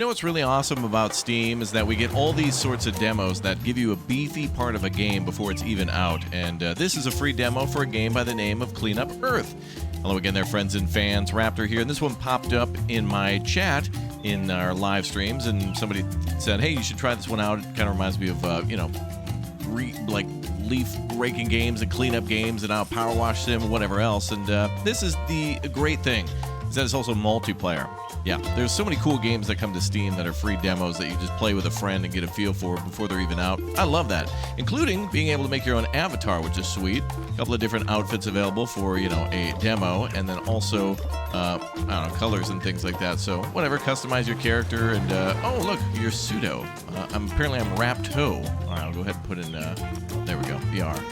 You know what's really awesome about Steam is that we get all these sorts of demos that give you a beefy part of a game before it's even out. And this is a free demo for a game by the name of Clean Up Earth. Hello again there, friends and fans. Raptor here. And this one popped up in my chat in our live streams. And somebody said, hey, you should try this one out. It kind of reminds me of, like leaf raking games and cleanup games and Power Wash Sim and whatever else. And this is the great thing, is that it's also multiplayer. Yeah, there's so many cool games that come to Steam that are free demos that you just play with a friend and get a feel for before they're even out. I love that, including being able to make your own avatar, which is sweet. A couple of different outfits available for, a demo, and then also, colors and things like that. So whatever, customize your character, and, oh, look, you're pseudo. Apparently I'm Rapto. All right, I'll go ahead and put in, there we go, VR.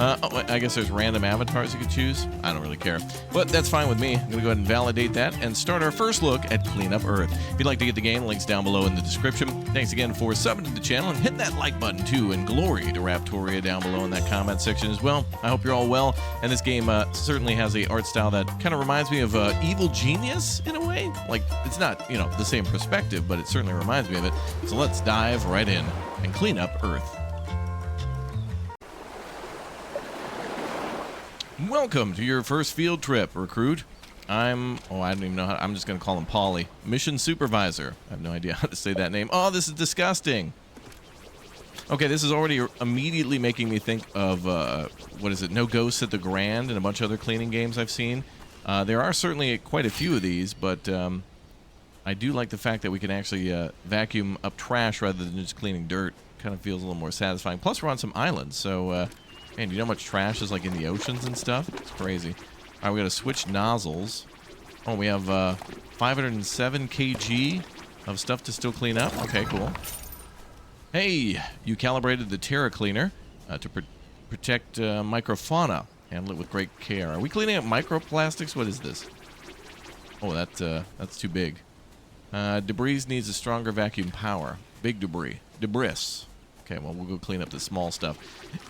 I guess there's random avatars you can choose. I don't really care. But that's fine with me. I'm going to go ahead and validate that and start our first look at Clean Up Earth. If you'd like to get the game, links down below in the description. Thanks again for subbing to the channel, and hit that like button too, and glory to Raptoria down below in that comment section as well. I hope you're all well, and this game certainly has a art style that kind of reminds me of Evil Genius in a way. Like, it's not, the same perspective, but it certainly reminds me of it. So let's dive right in and clean up Earth. Welcome to your first field trip, recruit. I don't even know how, I'm just going to call him Polly. Mission Supervisor. I have no idea how to say that name. Oh, this is disgusting. Okay, this is already immediately making me think of, what is it, No Ghosts at the Grand and a bunch of other cleaning games I've seen. There are certainly quite a few of these, but I do like the fact that we can actually vacuum up trash rather than just cleaning dirt. Kind of feels a little more satisfying. Plus, we're on some islands, so... Man, do you know how much trash is like in the oceans and stuff? It's crazy. All right, we got to switch nozzles. Oh, we have 507 kg of stuff to still clean up. Okay, cool. Hey, you calibrated the Terra Cleaner to protect microfauna. Handle it with great care. Are we cleaning up microplastics? What is this? Oh, that's too big. Debris needs a stronger vacuum power. Big debris. Debris. Okay, well, we'll go clean up the small stuff.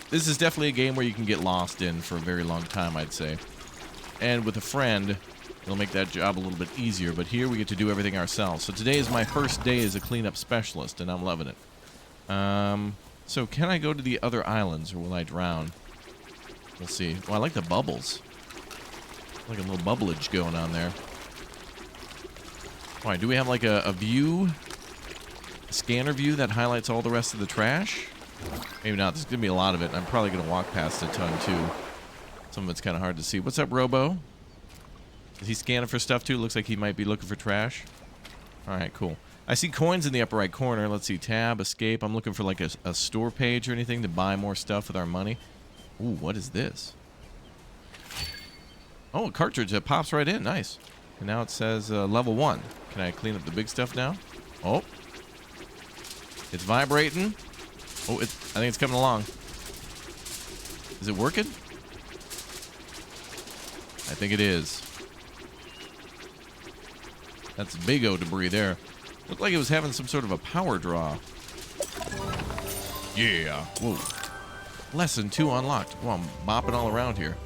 This is definitely a game where you can get lost in for a very long time, I'd say. And with a friend, it'll make that job a little bit easier, but here we get to do everything ourselves. So today is my first day as a cleanup specialist, and I'm loving it. So can I go to the other islands, or will I drown? We'll see. Well, I like the bubbles. Like a little bubblage going on there. All right, do we have like a view... scanner view that highlights all the rest of the trash? Maybe not. There's going to be a lot of it, and I'm probably going to walk past a ton, too. Some of it's kind of hard to see. What's up, Robo? Is he scanning for stuff, too? Looks like he might be looking for trash. All right, cool. I see coins in the upper right corner. Let's see. Tab, escape. I'm looking for, like, a store page or anything to buy more stuff with our money. Ooh, what is this? Oh, a cartridge that pops right in. Nice. And now it says level 1. Can I clean up the big stuff now? Oh. It's vibrating. Oh, I think it's coming along. Is it working? I think it is. That's big O debris there. Looked like it was having some sort of a power draw. Yeah. Whoa. Lesson 2 unlocked. Well, I'm bopping all around here.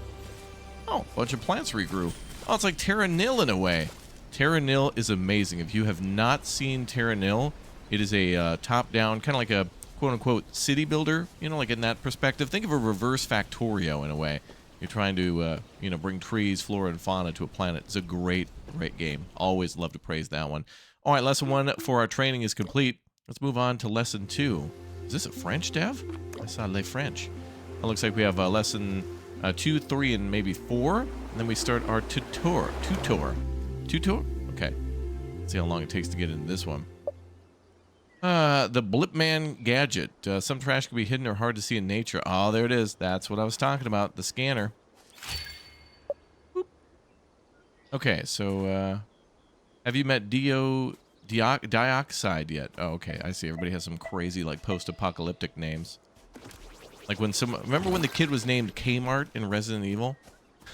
Oh, a bunch of plants regrew. Oh, it's like Terra Nil in a way. Terra Nil is amazing. If you have not seen Terra Nil, it is a top-down, kind of like a quote-unquote city builder, like in that perspective. Think of a reverse Factorio in a way. You're trying to, bring trees, flora, and fauna to a planet. It's a great, great game. Always love to praise that one. All right, lesson 1 for our training is complete. Let's move on to lesson 2. Is this a French dev? I saw Le French. It looks like we have lesson 2, 3, and maybe 4. And then we start our tutor? Okay. Let's see how long it takes to get into this one. The blipman gadget. Some trash can be hidden or hard to see in nature. Oh, there it is. That's what I was talking about. The scanner. Boop. Okay, so, have you met Dioxide yet? Oh, okay. I see. Everybody has some crazy, like, post-apocalyptic names. Like when remember when the kid was named Kmart in Resident Evil?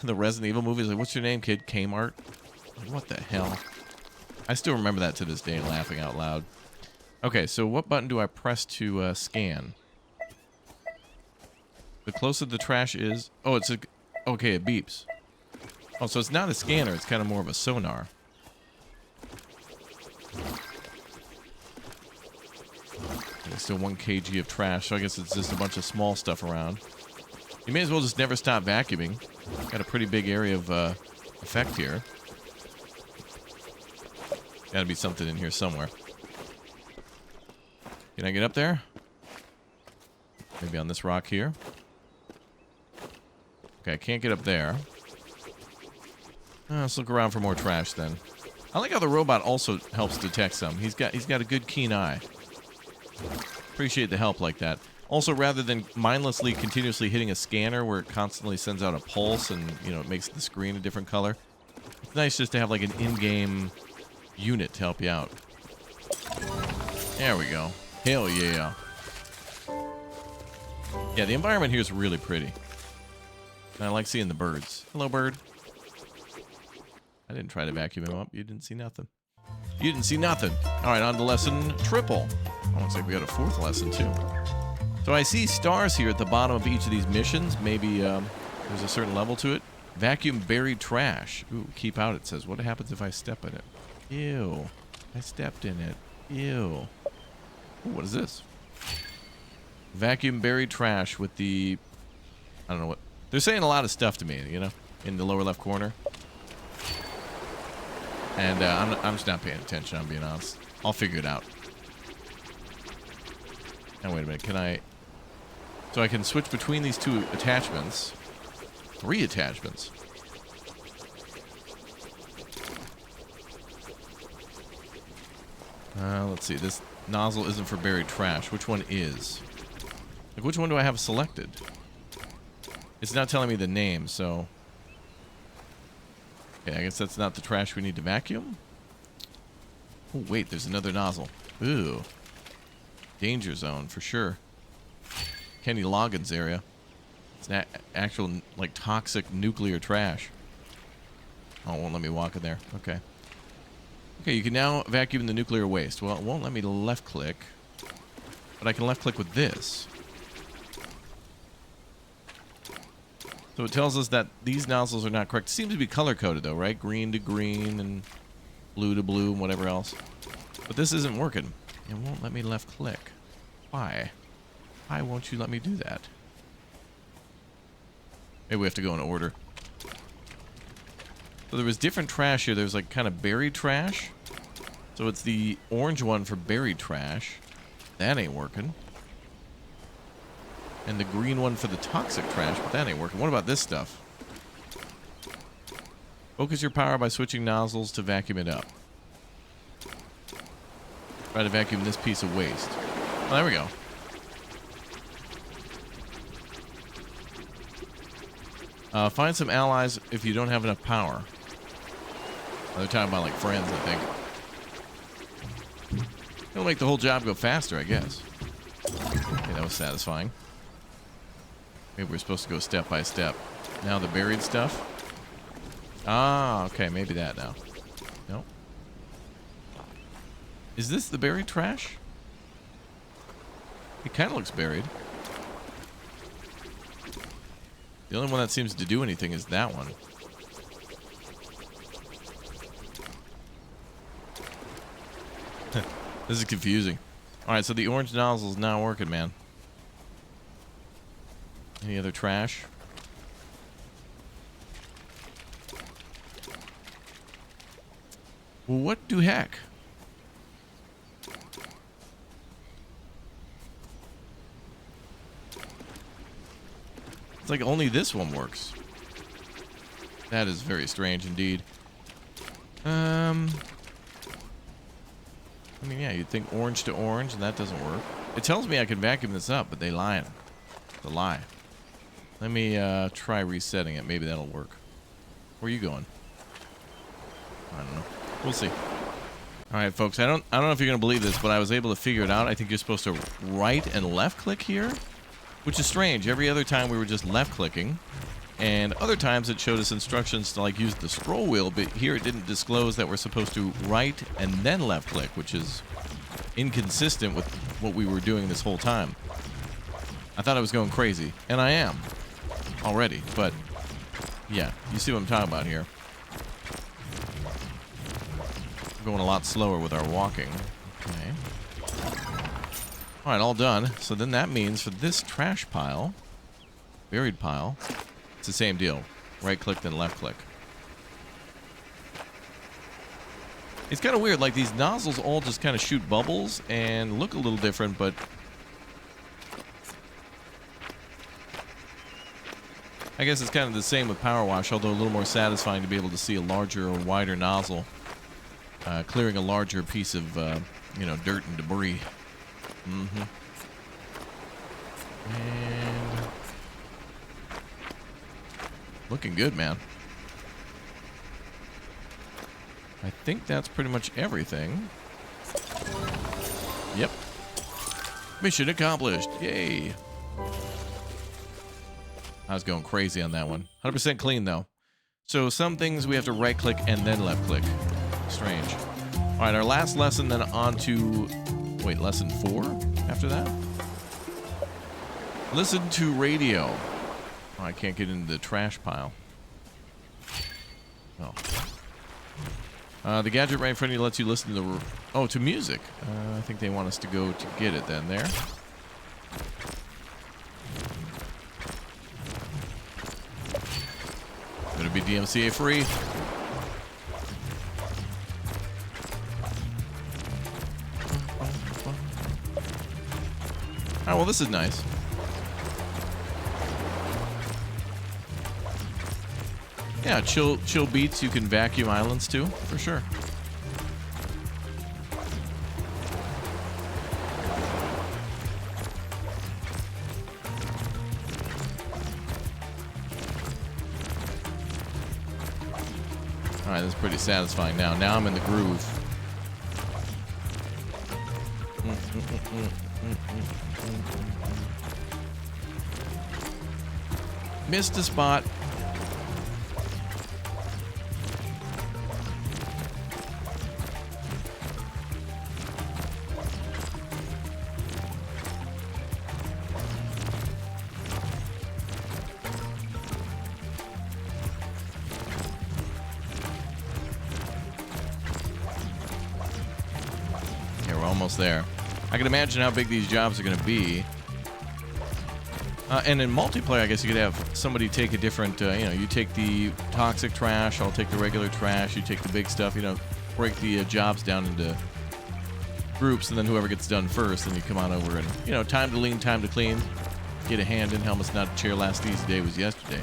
The Resident Evil movies, like, what's your name, kid? Kmart? Like, what the hell? I still remember that to this day, laughing out loud. Okay, so what button do I press to scan? The closer the trash is... Oh, it's a... Okay, it beeps. Oh, so it's not a scanner. It's kind of more of a sonar. Still 1 kg of trash, so I guess it's just a bunch of small stuff around. You may as well just never stop vacuuming. Got a pretty big area of effect here. Gotta be something in here somewhere. Can I get up there? Maybe on this rock here. Okay, I can't get up there. Let's look around for more trash then. I like how the robot also helps detect some. He's got a good keen eye. Appreciate the help like that. Also, rather than mindlessly continuously hitting a scanner where it constantly sends out a pulse and, you know, it makes the screen a different color, it's nice just to have like an in-game unit to help you out. There we go. Hell yeah. Yeah, the environment here is really pretty. And I like seeing the birds. Hello, bird. I didn't try to vacuum him up. You didn't see nothing. You didn't see nothing. All right, on to lesson triple. Oh, looks like we got a 4th lesson, too. So I see stars here at the bottom of each of these missions. Maybe there's a certain level to it. Vacuum buried trash. Ooh, keep out, it says. What happens if I step in it? Ew. I stepped in it. Ew. Ooh, what is this? Vacuum buried trash with the... I don't know what... They're saying a lot of stuff to me, you know, in the lower left corner. And I'm just not paying attention, I'm being honest. I'll figure it out. Now, wait a minute. Can I... So I can switch between these 2 attachments. 3 attachments. Let's see. This nozzle isn't for buried trash. Which one is? Like, which one do I have selected? It's not telling me the name, so... Okay, I guess that's not the trash we need to vacuum. Oh, wait, there's another nozzle. Ooh. Danger zone, for sure. Kenny Loggins area. It's an actual, like, toxic nuclear trash. Oh, it won't let me walk in there. Okay. Okay, you can now vacuum the nuclear waste. Well, it won't let me left-click. But I can left-click with this. So it tells us that these nozzles are not correct. It seems to be color-coded, though, right? Green to green and blue to blue and whatever else. But this isn't working. It won't let me left-click. Why? Why won't you let me do that? Maybe we have to go in order. So there was different trash here. There's like kind of buried trash. So it's the orange one for buried trash. That ain't working. And the green one for the toxic trash, but that ain't working. What about this stuff? Focus your power by switching nozzles to vacuum it up. Try to vacuum this piece of waste. Oh, there we go. Find some allies if you don't have enough power. They're talking about like friends, I think. It'll make the whole job go faster, I guess. Okay, that was satisfying. Maybe we're supposed to go step by step. Now the buried stuff. Ah, okay, maybe that now. Nope. Is this the buried trash? It kind of looks buried. The only one that seems to do anything is that one. This is confusing. Alright, so the orange nozzle's not working, man. Any other trash? Well, what do heck? It's like only this one works. That is very strange indeed. I mean, yeah, you'd think orange to orange, and that doesn't work. It tells me I can vacuum this up, but they lie. It's a lie. Let me try resetting it. Maybe that'll work. Where are you going? I don't know. We'll see. All right, folks. I don't know if you're gonna believe this, but I was able to figure it out. I think you're supposed to right and left click here, which is strange. Every other time we were just left clicking, and other times it showed us instructions to like use the scroll wheel, but here it didn't disclose that we're supposed to right and then left click, which is inconsistent with what we were doing this whole time. I thought I was going crazy, and I am already, but yeah, you see what I'm talking about here. We're going a lot slower with our walking. Okay. All right, all done. So then that means for this trash pile, buried pile, it's the same deal. Right click, then left click. It's kind of weird. Like, these nozzles all just kind of shoot bubbles and look a little different, but I guess it's kind of the same with Power Wash, although a little more satisfying to be able to see a larger or wider nozzle clearing a larger piece of, you know, dirt and debris. Mm-hmm. And looking good, man. I think that's pretty much everything. Yep. Mission accomplished. Yay. I was going crazy on that one. 100% clean, though. So some things we have to right-click and then left-click. Strange. All right, our last lesson, then on to... Wait, lesson 4 after that? Listen to radio. Oh, I can't get into the trash pile. Oh. The gadget right in front of you lets you listen to the... Oh, to music. I think they want us to go to get it then there. Gonna be DMCA free. Oh, well, this is nice. Yeah, chill beats you can vacuum islands to, for sure. Alright, that's pretty satisfying now. Now I'm in the groove. Missed a spot. Almost there. I can imagine how big these jobs are going to be. And in multiplayer, I guess you could have somebody take a different, you know, you take the toxic trash, I'll take the regular trash, you take the big stuff, you know, break the jobs down into groups, and then whoever gets done first, then you come on over and, you know, time to lean, time to clean, get a hand in, helmet's not a chair, last easy day was yesterday.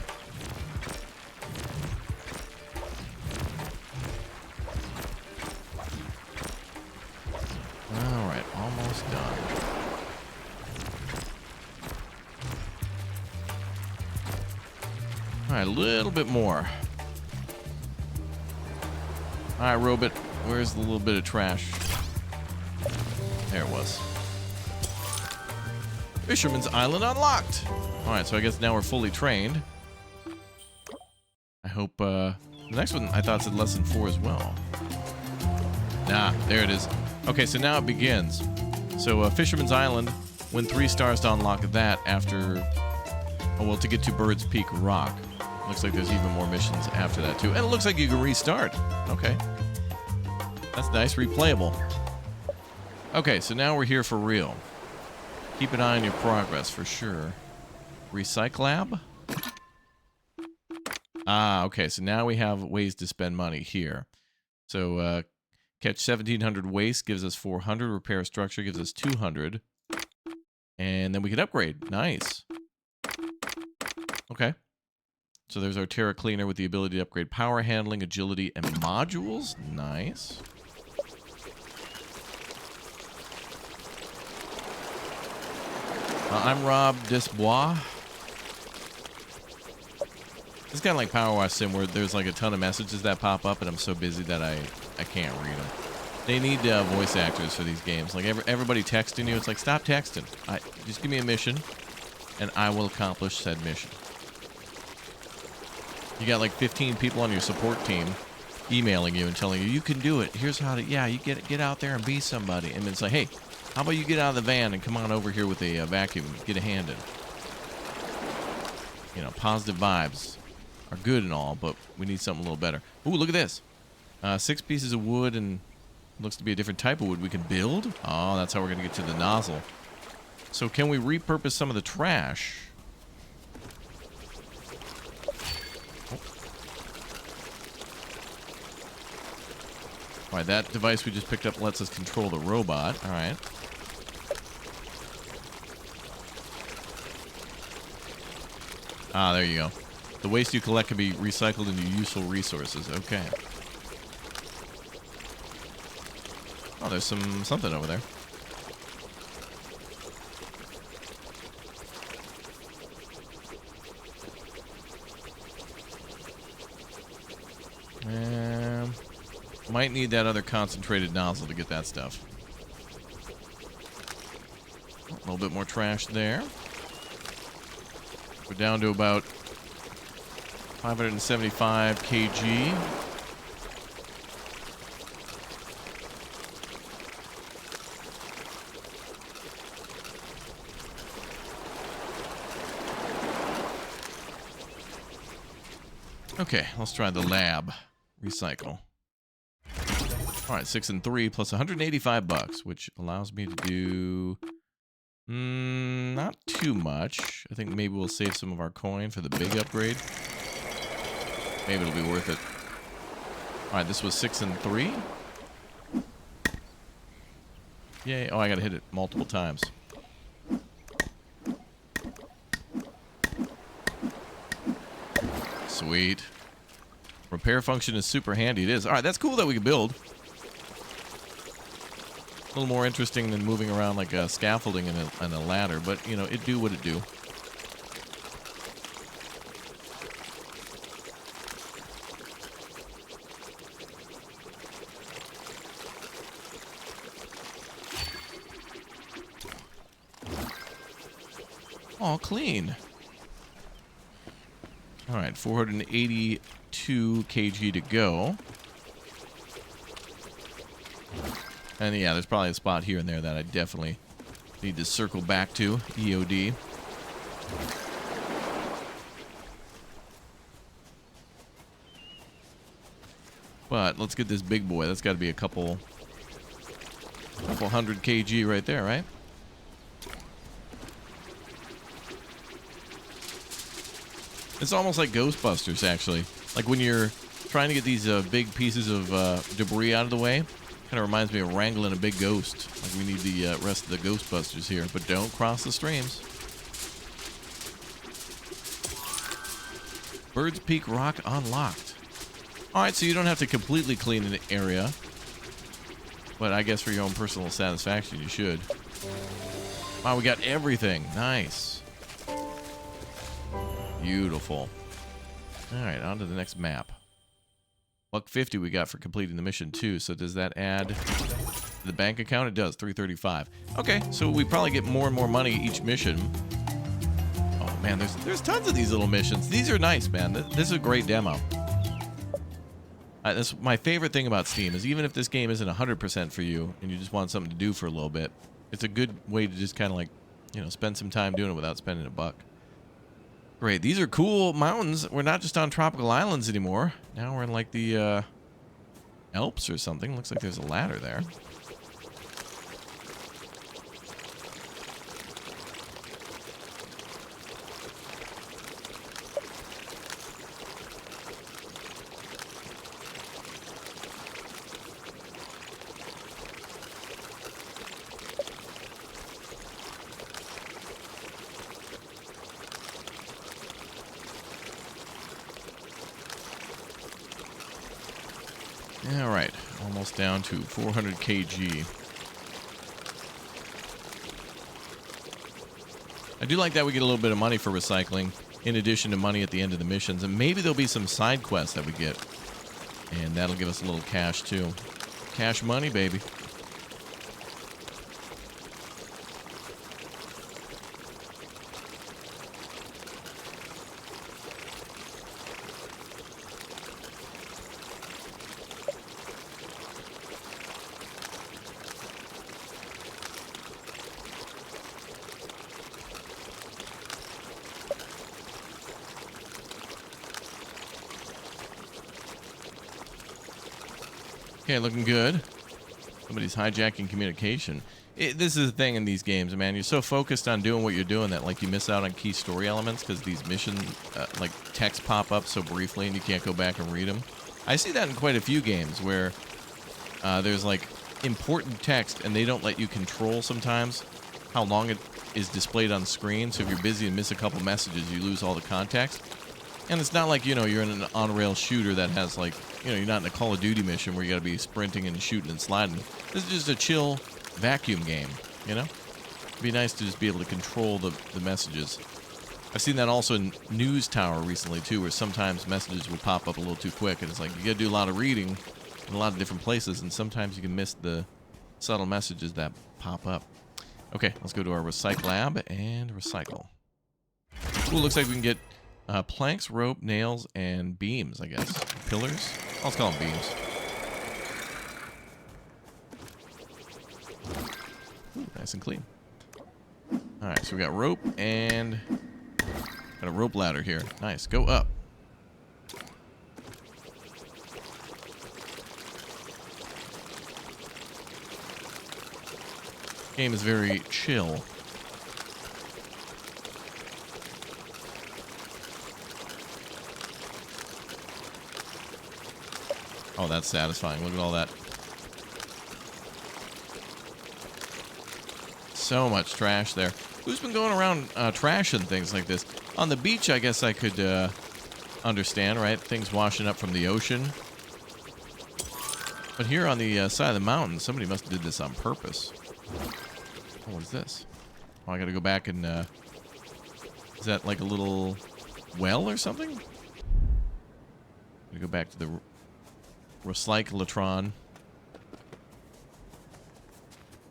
Alright, a little bit more. Alright, Robot, where's the little bit of trash? There it was. Fisherman's Island unlocked! Alright, so I guess now we're fully trained. I hope, the next one I thought said lesson 4 as well. Nah, there it is. Okay, so now it begins. So, Fisherman's Island, win 3 stars to unlock that after... Oh, well, to get to Bird's Peak Rock. Looks like there's even more missions after that, too. And it looks like you can restart. Okay. That's nice. Replayable. Okay, so now we're here for real. Keep an eye on your progress, for sure. Recyclab? Ah, okay. So now we have ways to spend money here. So, catch 1,700 waste gives us 400. Repair a structure gives us 200. And then we can upgrade. Nice. Okay. So there's our Terra Cleaner with the ability to upgrade power handling, agility, and modules. Nice. I'm Rob Desbois. It's kind of like Power Wash Sim where there's like a ton of messages that pop up and I'm so busy that I can't read them. They need voice actors for these games. Like everybody texting you, it's like, stop texting. Just give me a mission and I will accomplish said mission. You got like 15 people on your support team emailing you and telling you, you can do it. Here's how to, yeah, you get out there and be somebody. And it's like, hey, how about you get out of the van and come on over here with a vacuum, get a hand in. You know, positive vibes are good and all, but we need something a little better. Ooh, look at this. 6 pieces of wood and looks to be a different type of wood we can build. Oh, that's how we're going to get to the nozzle. So can we repurpose some of the trash? Oh. All right, that device we just picked up lets us control the robot. All right. Ah, there you go. The waste you collect can be recycled into useful resources. Okay. Oh, there's something over there. Might need that other concentrated nozzle to get that stuff. A little bit more trash there. We're down to about 575 kg. Okay, let's try the lab. Recycle. All right, 6 and 3 plus 185 bucks, which allows me to do not too much. I think maybe we'll save some of our coin for the big upgrade. Maybe it'll be worth it. All right, this was 6 and 3. Yay! Oh, I gotta hit it multiple times. Sweet. Repair function is super handy. It is. All right, that's cool that we can build. A little more interesting than moving around like a scaffolding and a ladder, but, you know, it do what it do. All clean. All right, 482 kg to go. And yeah, there's probably a spot here and there that I definitely need to circle back to. EOD. But let's get this big boy. That's got to be a couple hundred kg right there, right? It's almost like Ghostbusters, actually. Like when you're trying to get these big pieces of debris out of the way. Kind of reminds me of wrangling a big ghost. Like we need the rest of the Ghostbusters here. But don't cross the streams. Bird's Peak Rock unlocked. Alright, so you don't have to completely clean an area. But I guess for your own personal satisfaction, you should. Wow, we got everything. Nice. Beautiful. Alright, on to the next map. $150 we got for completing the mission too. So does that add to the bank account? It does, $335. Okay, so we probably get more and more money each mission. Oh man, there's tons of these little missions. These are nice, man. This is a great demo. That's my favorite thing about Steam is even if this game isn't 100% for you and you just want something to do for a little bit, it's a good way to just kind of like, you know, spend some time doing it without spending a buck. Great. These are cool mountains. We're not just on tropical islands anymore. Now we're in like the Alps or something. Looks like there's a ladder there. All right, almost down to 400 kg. I do like that we get a little bit of money for recycling, in addition to money at the end of the missions, and maybe there'll be some side quests that we get, and that'll give us a little cash too. Cash money, baby. Okay, looking good. Somebody's hijacking communication. This is the thing in these games, man. You're so focused on doing what you're doing that, like, you miss out on key story elements because these mission, like, text pop up so briefly and you can't go back and read them. I see that in quite a few games where there's, like, important text and they don't let you control sometimes how long it is displayed on screen. So if you're busy and miss a couple messages, you lose all the context. And it's not like, you know, you're in an on-rail shooter that has, like, you know, you're not in a Call of Duty mission where you got to be sprinting and shooting and sliding. This is just a chill vacuum game, you know? It'd be nice to just be able to control the messages. I've seen that also in News Tower recently, too, where sometimes messages will pop up a little too quick, and it's like you got to do a lot of reading in a lot of different places, and sometimes you can miss the subtle messages that pop up. Okay, let's go to our recycle lab and recycle. Ooh, looks like we can get planks, rope, nails, and beams, I guess. Pillars? Let's call them beams. Ooh, nice and clean. Alright, so we got rope and got a rope ladder here. Nice. Go up. Game is very chill. Oh, that's satisfying. Look at all that. So much trash there. Who's been going around trashing things like this? On the beach, I guess I could understand, right? Things washing up from the ocean. But here on the side of the mountain, somebody must have did this on purpose. Oh, what is this? Oh, I gotta go back and... is that like a little well or something? I'm gonna go back to the recyclatron.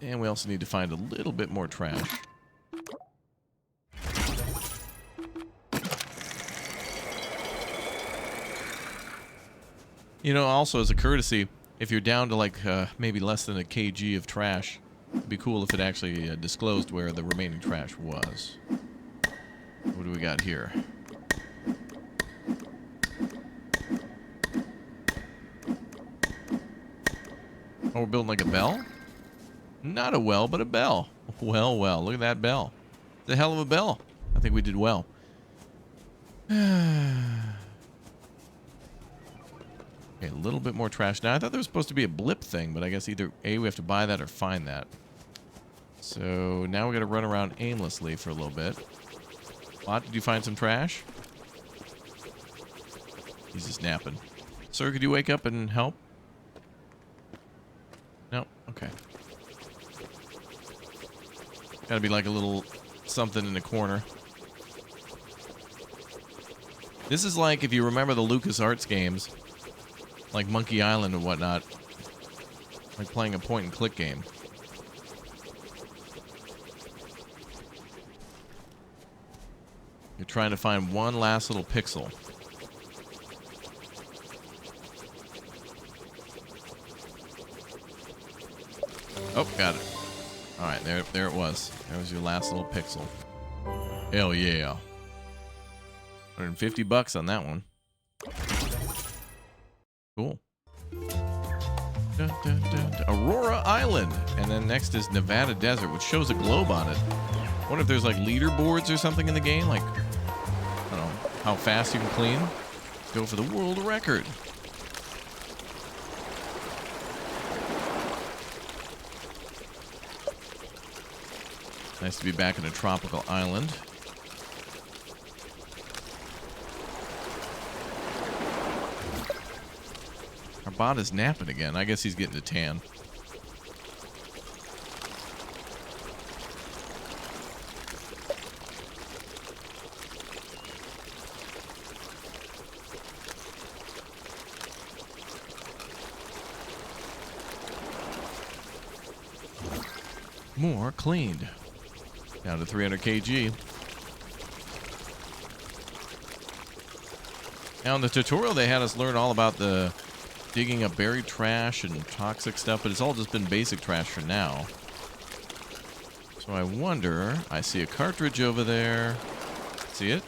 And we also need to find a little bit more trash. You know, also as a courtesy, if you're down to like maybe less than a kg of trash, it'd be cool if it actually disclosed where the remaining trash was. What do we got here? Oh, we're building like a bell? Not a well, but a bell. Well, well, look at that bell. It's a hell of a bell. I think we did well. Okay, a little bit more trash. Now, I thought there was supposed to be a blip thing, but I guess either A, we have to buy that or find that. So now we got to run around aimlessly for a little bit. Bot, did you find some trash? He's just napping. Sir, could you wake up and help? No? Okay. Gotta be like a little something in the corner. This is like, if you remember the LucasArts games, like Monkey Island and whatnot, like playing a point-and-click game. You're trying to find one last little pixel. Oh, got it. All right, there it was. There was your last little pixel. Hell yeah. $150 on that one. Cool. Dun, dun, dun, dun. Aurora Island. And then next is Nevada Desert, which shows a globe on it. I wonder if there's like leaderboards or something in the game. Like, I don't know, how fast you can clean. Go for the world record. Nice to be back in a tropical island. Our bot is napping again. I guess he's getting a tan. More cleaned. Down to 300 kg. Now in the tutorial they had us learn all about the digging up buried trash and toxic stuff, but it's all just been basic trash for now. So I wonder, I see a cartridge over there. See it?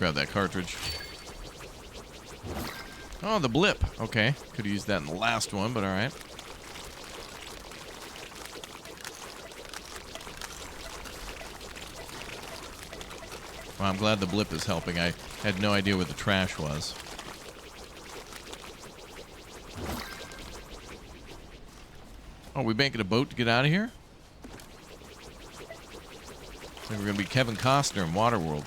grab that cartridge. Oh, the blip. Okay. Could have used that in the last one, but alright. Well, I'm glad the blip is helping. I had no idea where the trash was. Oh, we making a boat to get out of here? I think we're going to be Kevin Costner in Waterworld.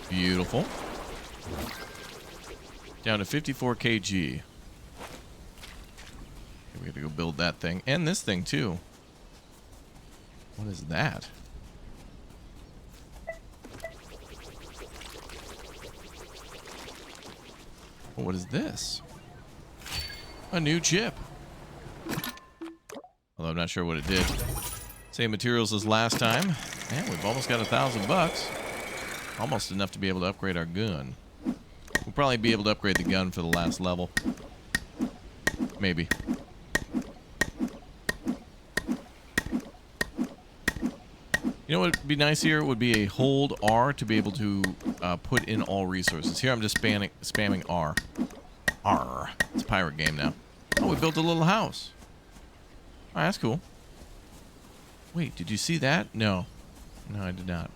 Beautiful. Down to 54 kg. Okay, we gotta go build that thing. And this thing, too. What is that? What is this? A new chip. Although I'm not sure what it did. Same materials as last time. And we've almost got $1,000. Almost enough to be able to upgrade our gun. We'll probably be able to upgrade the gun for the last level. Maybe. You know what would be nice here? Would be a hold R to be able to put in all resources. Here I'm just spamming R. R. It's a pirate game now. Oh, we built a little house. Oh, that's cool. Wait, did you see that? No. No, I did not.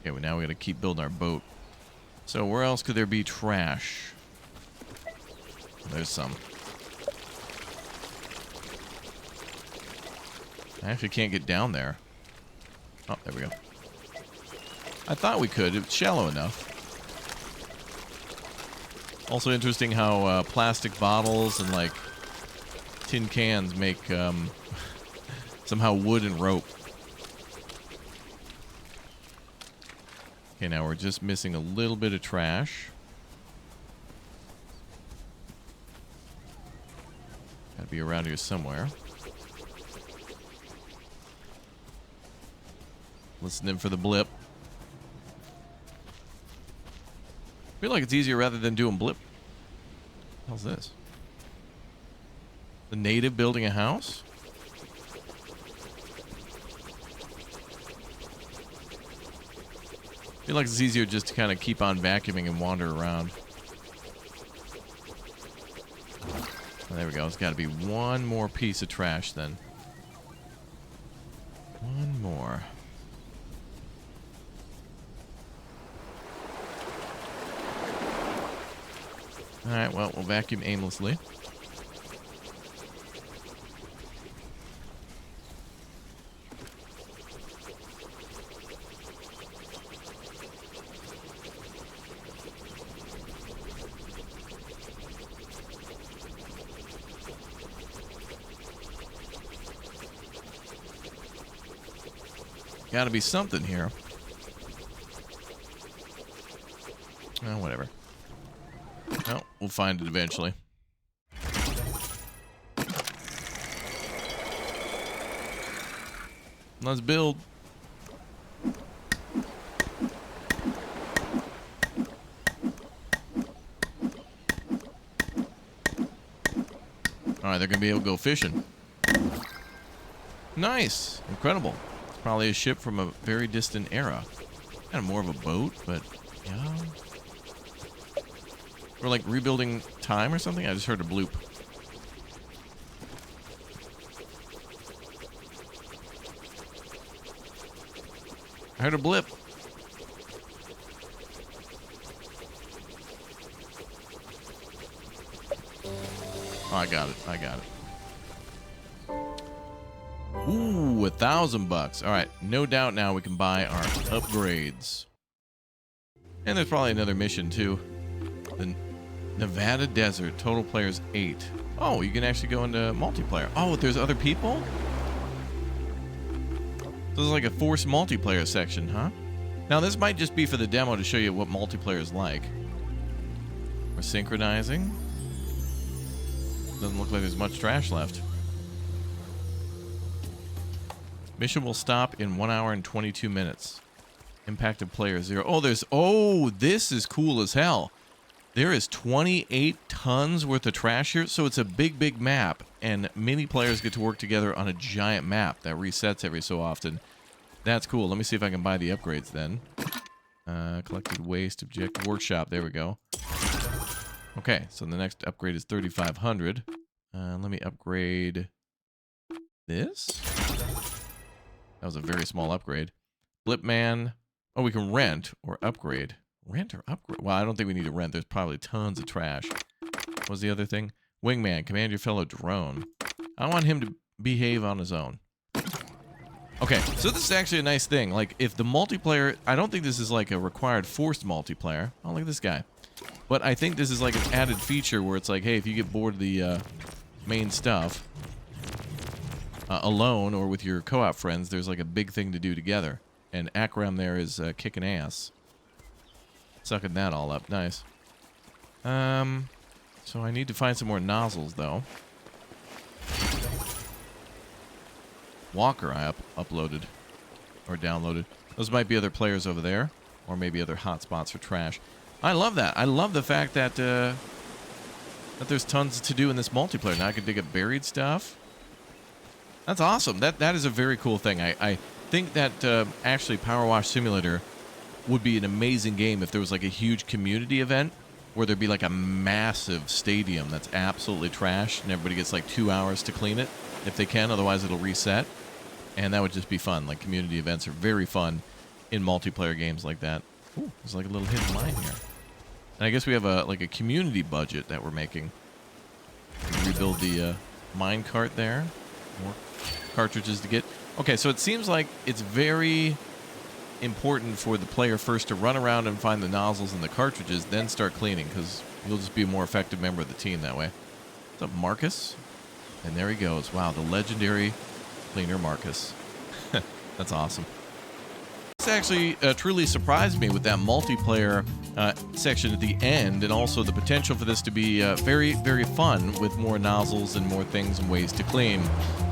Okay, well, now we gotta keep building our boat. So where else could there be trash? There's some. I actually can't get down there. Oh, there we go. I thought we could. It's shallow enough. Also interesting how plastic bottles and like tin cans make somehow wood and rope. Okay, now we're just missing a little bit of trash. Gotta be around here somewhere. Listening for the blip. I feel like it's easier rather than doing blip. How's this? The native building a house? I feel like it's easier just to kind of keep on vacuuming and wander around. Oh, there we go. There's got to be one more piece of trash then. One more. Alright, well, we'll vacuum aimlessly. Gotta be something here. Oh, whatever. No, we'll find it eventually. Let's build. Alright, they're gonna be able to go fishing. Nice! Incredible. It's probably a ship from a very distant era. Kind of more of a boat, but yeah. Or like rebuilding time or something? I just heard a bloop. I heard a blip. Oh, I got it. I got it. Ooh, $1,000. All right. No doubt now we can buy our upgrades. And there's probably another mission too. The Nevada Desert. Total players 8. Oh, you can actually go into multiplayer. Oh, there's other people? So there's like a forced multiplayer section, huh? Now this might just be for the demo to show you what multiplayer is like. We're synchronizing. Doesn't look like there's much trash left. Mission will stop in 1 hour and 22 minutes. Impacted player 0. Oh, this is cool as hell. There is 28 tons worth of trash here, so it's a big, big map, and many players get to work together on a giant map that resets every so often. That's cool. Let me see if I can buy the upgrades then. Collected waste, objective workshop. There we go. Okay, so the next upgrade is 3,500. Let me upgrade this. That was a very small upgrade. Blipman. Oh, we can rent or upgrade. Rent or upgrade? Well, I don't think we need to rent. There's probably tons of trash. What was the other thing? Wingman. Command your fellow drone. I want him to behave on his own. Okay, so this is actually a nice thing. Like, if the multiplayer... I don't think this is like a required forced multiplayer. Oh, look at this guy. But I think this is like an added feature where it's like, hey, if you get bored of the main stuff alone or with your co-op friends, there's like a big thing to do together. And Akram there is kicking ass. Sucking that all up. Nice. So I need to find some more nozzles, though. Walker I uploaded. Or downloaded. Those might be other players over there. Or maybe other hotspots for trash. I love that. I love the fact that that there's tons to do in this multiplayer. Now I can dig up buried stuff. That's awesome. That is a very cool thing. I think that actually Power Wash Simulator would be an amazing game if there was like a huge community event where there'd be like a massive stadium that's absolutely trash and everybody gets like 2 hours to clean it if they can, otherwise it'll reset. And that would just be fun. Like, community events are very fun in multiplayer games like that. Ooh, there's like a little hidden line here. And I guess we have a like a community budget that we're making. Rebuild the mine cart there. More cartridges to get. Okay, so it seems like it's very important for the player first to run around and find the nozzles and the cartridges, then start cleaning, because you'll just be a more effective member of the team that way. What's up, Marcus? And there he goes. Wow, the legendary cleaner Marcus. That's awesome. This actually truly surprised me with that multiplayer section at the end, and also the potential for this to be very, very fun with more nozzles and more things and ways to clean.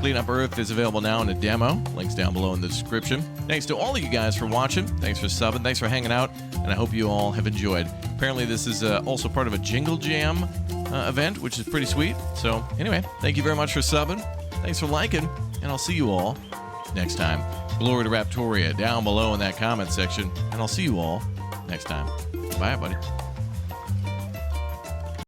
Clean Up Earth is available now in a demo. Links down below in the description. Thanks to all of you guys for watching. Thanks for subbing. Thanks for hanging out, and I hope you all have enjoyed. Apparently this is also part of a Jingle Jam event, which is pretty sweet. So anyway, thank you very much for subbing. Thanks for liking, and I'll see you all next time. Glory to Raptoria down below in that comment section, and I'll see you all next time. Bye, buddy.